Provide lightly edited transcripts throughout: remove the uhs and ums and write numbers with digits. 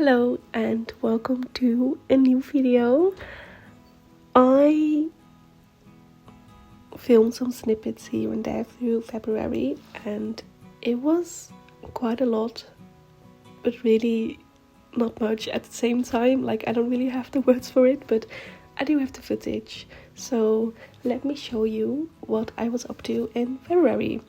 Hello and welcome to a new video. I filmed some snippets here and there through February and it was quite a lot, but really not much at the same time. Like, I don't really have the words for it, but I do have the footage. So let me show you what I was up to in February.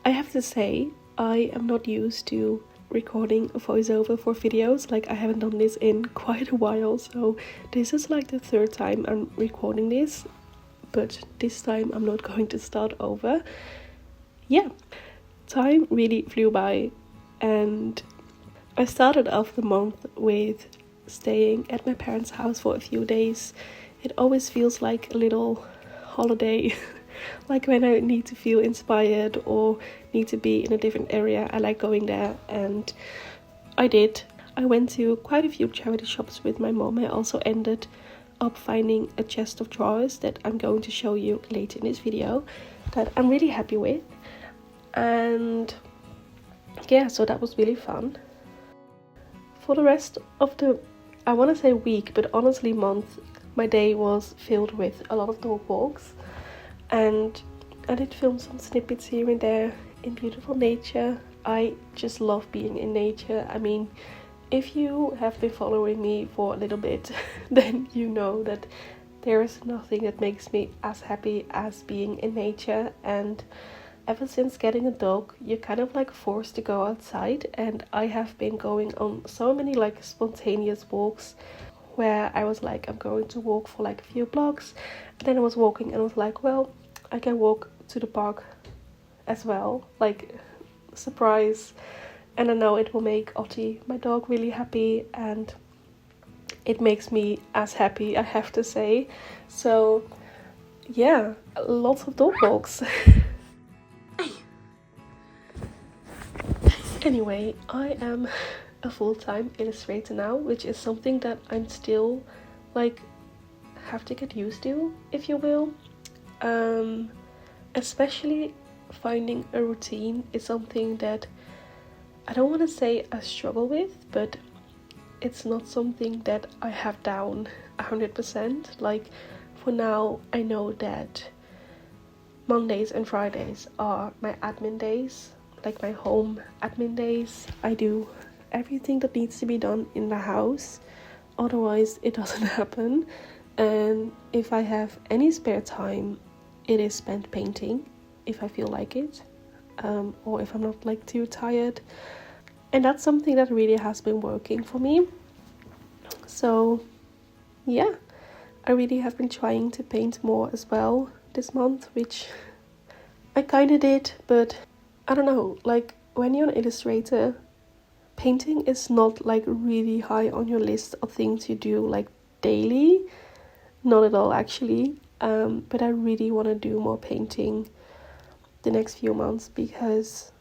I have to say, I am not used to recording a voiceover for videos. Like, I haven't done this in quite a while, so this is like the third time I'm recording this, but this time I'm not going to start over. Yeah, time really flew by, and I started off the month with staying at my parents' house for a few days. It always feels like a little holiday. Like when I need to feel inspired or need to be in a different area, I like going there, and I did. I went to quite a few charity shops with my mom. I also ended up finding a chest of drawers that I'm going to show you later in this video that I'm really happy with. And yeah, so that was really fun. For the rest of the, I want to say week, but honestly month, my day was filled with a lot of dog walks. And I did film some snippets here and there in beautiful nature. I just love being in nature. I mean, if you have been following me for a little bit, then you know that there is nothing that makes me as happy as being in nature. And ever since getting a dog, you're kind of like forced to go outside. And I have been going on so many like spontaneous walks where I was like, I'm going to walk for like a few blocks. And then I was walking and I was like, well, I can walk to the park as well, like, surprise. And I know it will make Ottie, my dog, really happy, and it makes me as happy, I have to say. So yeah, lots of dog walks. Anyway, I am a full-time illustrator now, which is something that I'm still like have to get used to, if you will. Especially finding a routine is something that I don't want to say I struggle with, but it's not something that I have down 100%. Like, for now, I know that Mondays and Fridays are my admin days, like my home admin days. I do everything that needs to be done in the house, otherwise it doesn't happen. And if I have any spare time, it is spent painting if I feel like it, or if I'm not like too tired. And that's something that really has been working for me. So yeah, I really have been trying to paint more as well this month, which I kind of did, but I don't know, like when you're an illustrator, painting is not like really high on your list of things you do like daily. Not at all, actually. But I really want to do more painting the next few months because,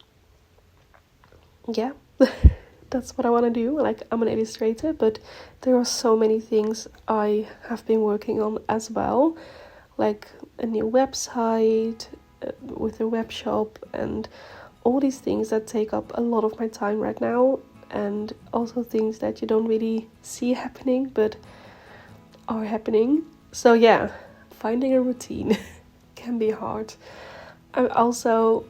yeah, that's what I want to do. Like, I'm an illustrator, but there are so many things I have been working on as well, like a new website with a web shop and all these things that take up a lot of my time right now, and also things that you don't really see happening but are happening. So yeah, finding a routine can be hard. I also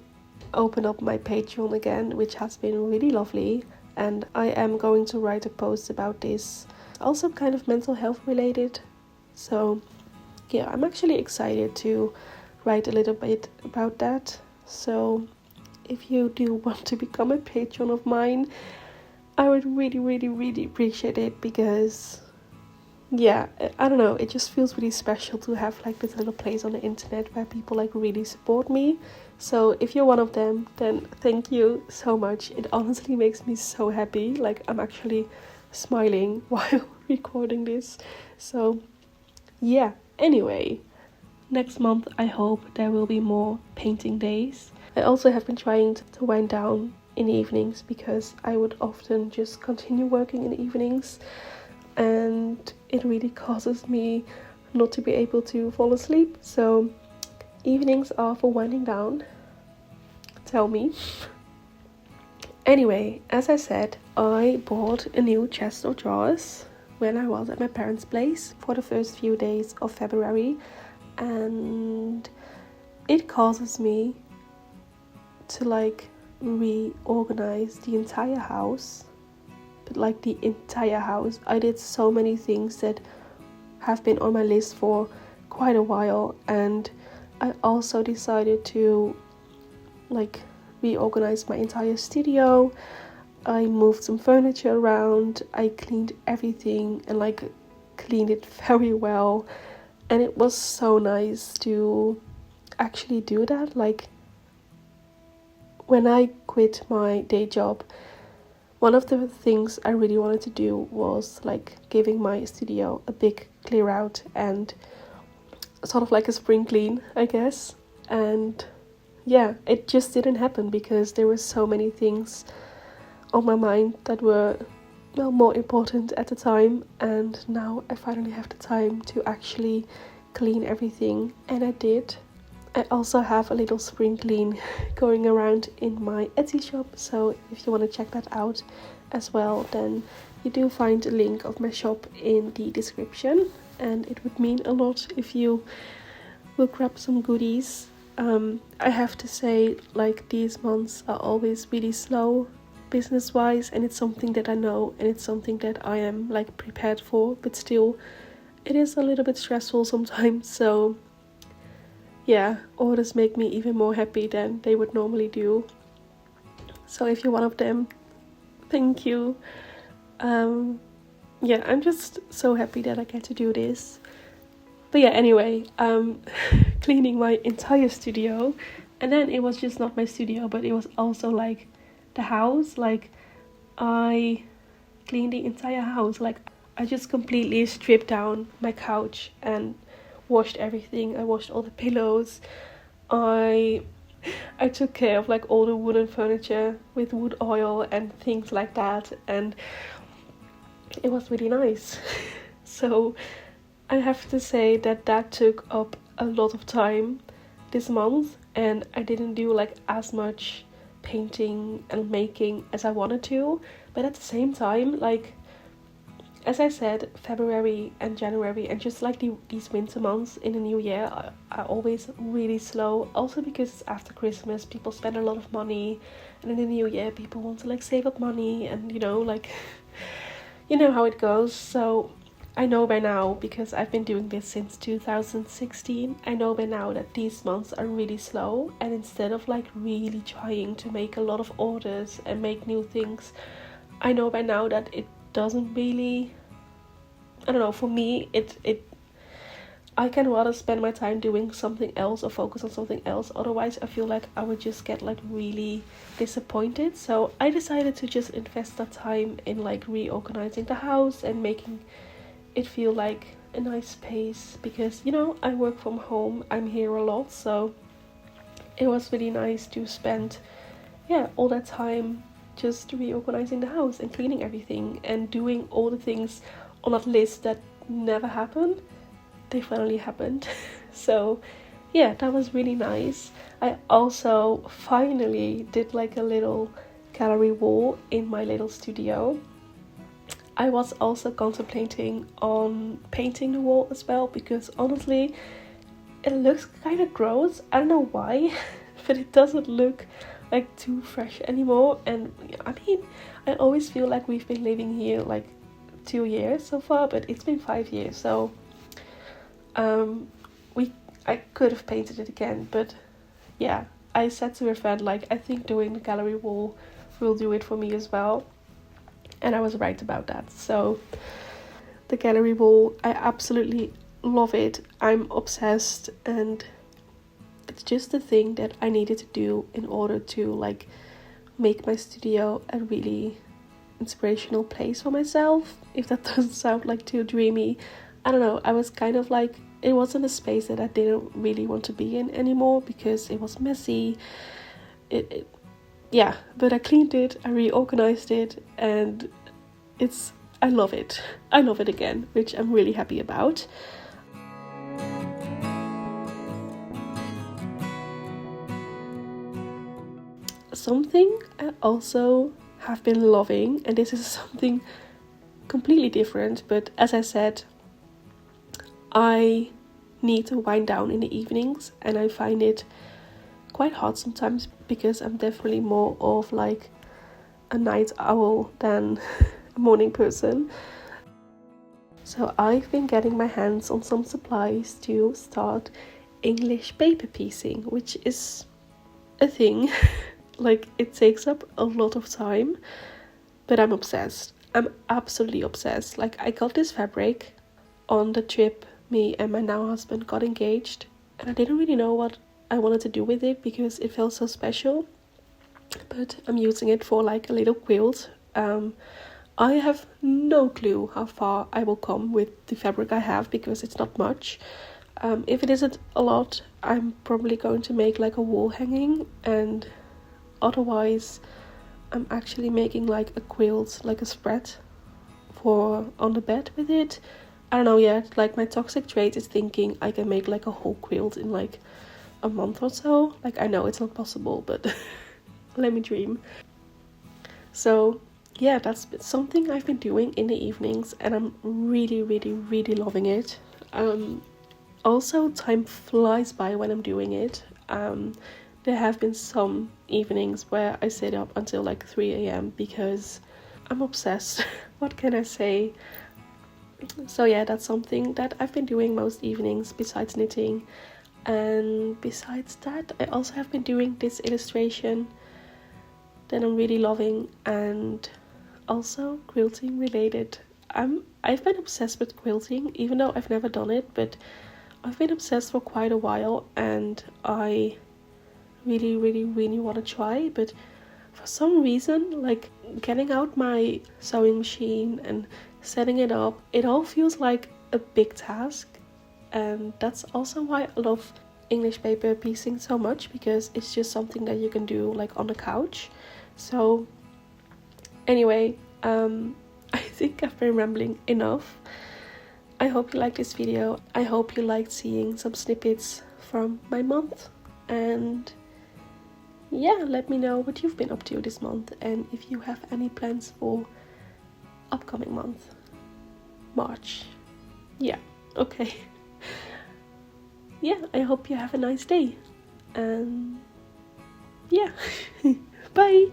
opened up my Patreon again, which has been really lovely, and I am going to write a post about this, also kind of mental health related. So yeah, I'm actually excited to write a little bit about that. So if you do want to become a patron of mine, I would really appreciate it, because yeah, I don't know, it just feels really special to have like this little place on the internet where people like really support me. So if you're one of them, then thank you so much. It honestly makes me so happy. Like, I'm actually smiling while recording this. So yeah, anyway, next month I hope there will be more painting days. I also have been trying to wind down in the evenings, because I would often just continue working in the evenings, and it really causes me not to be able to fall asleep. So evenings are for winding down, tell me. Anyway, as I said, I bought a new chest of drawers when I was at my parents' place for the first few days of February, and it causes me to like reorganize the entire house. But like the entire house, I did so many things that have been on my list for quite a while, and I also decided to like reorganize my entire studio. I moved some furniture around, I cleaned everything and like cleaned it very well, and it was so nice to actually do that. Like when I quit my day job, one of the things I really wanted to do was like giving my studio a big clear out and sort of like a spring clean, I guess. And yeah, it just didn't happen because there were so many things on my mind that were more important at the time, and now I finally have the time to actually clean everything, and I did. I also have a little spring clean going around in my Etsy shop, so if you want to check that out as well, then you do find a link of my shop in the description, and it would mean a lot if you will grab some goodies. I have to say, like, these months are always really slow business wise, and it's something that I know and it's something that I am like prepared for, but still it is a little bit stressful sometimes. So yeah, orders make me even more happy than they would normally do. So if you're one of them, thank you. Yeah, I'm just so happy that I get to do this. But yeah, anyway, cleaning my entire studio, and then it was just not my studio, but it was also like the house. Like I cleaned the entire house. Like I just completely stripped down my couch and washed everything. I washed all the pillows. I took care of like all the wooden furniture with wood oil and things like that, and it was really nice. So I have to say that took up a lot of time this month, and I didn't do like as much painting and making as I wanted to. But at the same time, like as I said, February and January and just like these winter months in the new year are always really slow. Also because it's after Christmas, people spend a lot of money, and in the new year people want to like save up money, and you know, like you know how it goes. So I know by now, because I've been doing this since 2016, I know by now that these months are really slow, and instead of like really trying to make a lot of orders and make new things, I know by now that it doesn't really, I don't know, for me, I can rather spend my time doing something else or focus on something else. Otherwise, I feel like I would just get like really disappointed. So I decided to just invest that time in like reorganizing the house and making it feel like a nice space, because you know, I work from home, I'm here a lot, so it was really nice to spend all that time just reorganizing the house and cleaning everything and doing all the things on that list that never happened. They finally happened. So yeah, that was really nice. I also finally did like a little gallery wall in my little studio. I was also contemplating on painting the wall as well, because honestly it looks kind of gross. I don't know why, but it doesn't look like too fresh anymore. And I mean, I always feel like we've been living here like 2 years so far, but it's been 5 years. So I could have painted it again, but yeah, I said to a friend, like, I think doing the gallery wall will do it for me as well. And I was right about that. So the gallery wall, I absolutely love it. I'm obsessed, and it's just the thing that I needed to do in order to like make my studio a really inspirational place for myself. If that doesn't sound like too dreamy, I don't know. I was kind of like, it wasn't a space that I didn't really want to be in anymore because it was messy. Yeah, but I cleaned it, I reorganized it, and I love it. I love it again, which I'm really happy about. Something I also have been loving, and this is something completely different, but as I said, I need to wind down in the evenings, and I find it quite hard sometimes because I'm definitely more of like a night owl than a morning person. So I've been getting my hands on some supplies to start English paper piecing, which is a thing. Like, it takes up a lot of time, but I'm obsessed. I'm absolutely obsessed. Like, I got this fabric on the trip me and my now husband got engaged, and I didn't really know what I wanted to do with it because it felt so special, but I'm using it for like a little quilt. I have no clue how far I will come with the fabric I have because it's not much. If it isn't a lot, I'm probably going to make like a wall hanging, and otherwise I'm actually making like a quilt, like a spread for on the bed with it. I don't know yet. Like, my toxic trait is thinking I can make like a whole quilt in like a month or so. Like, I know it's not possible, but let me dream. So yeah, that's something I've been doing in the evenings, and I'm really, really, really loving it. Also, time flies by when I'm doing it. There have been some evenings where I stayed up until like 3 a.m. because I'm obsessed. What can I say? So yeah, that's something that I've been doing most evenings besides knitting. And besides that, I also have been doing this illustration that I'm really loving, and also quilting related. I've been obsessed with quilting, even though I've never done it, but I've been obsessed for quite a while, and I really, really, really want to try. But for some reason, like, getting out my sewing machine and setting it up, it all feels like a big task. And that's also why I love English paper piecing so much, because it's just something that you can do like on the couch. So anyway, I think I've been rambling enough. I hope you liked this video. I hope you liked seeing some snippets from my month, and yeah, let me know what you've been up to this month, and if you have any plans for upcoming month, March. Yeah, okay. Yeah, I hope you have a nice day, and yeah, bye.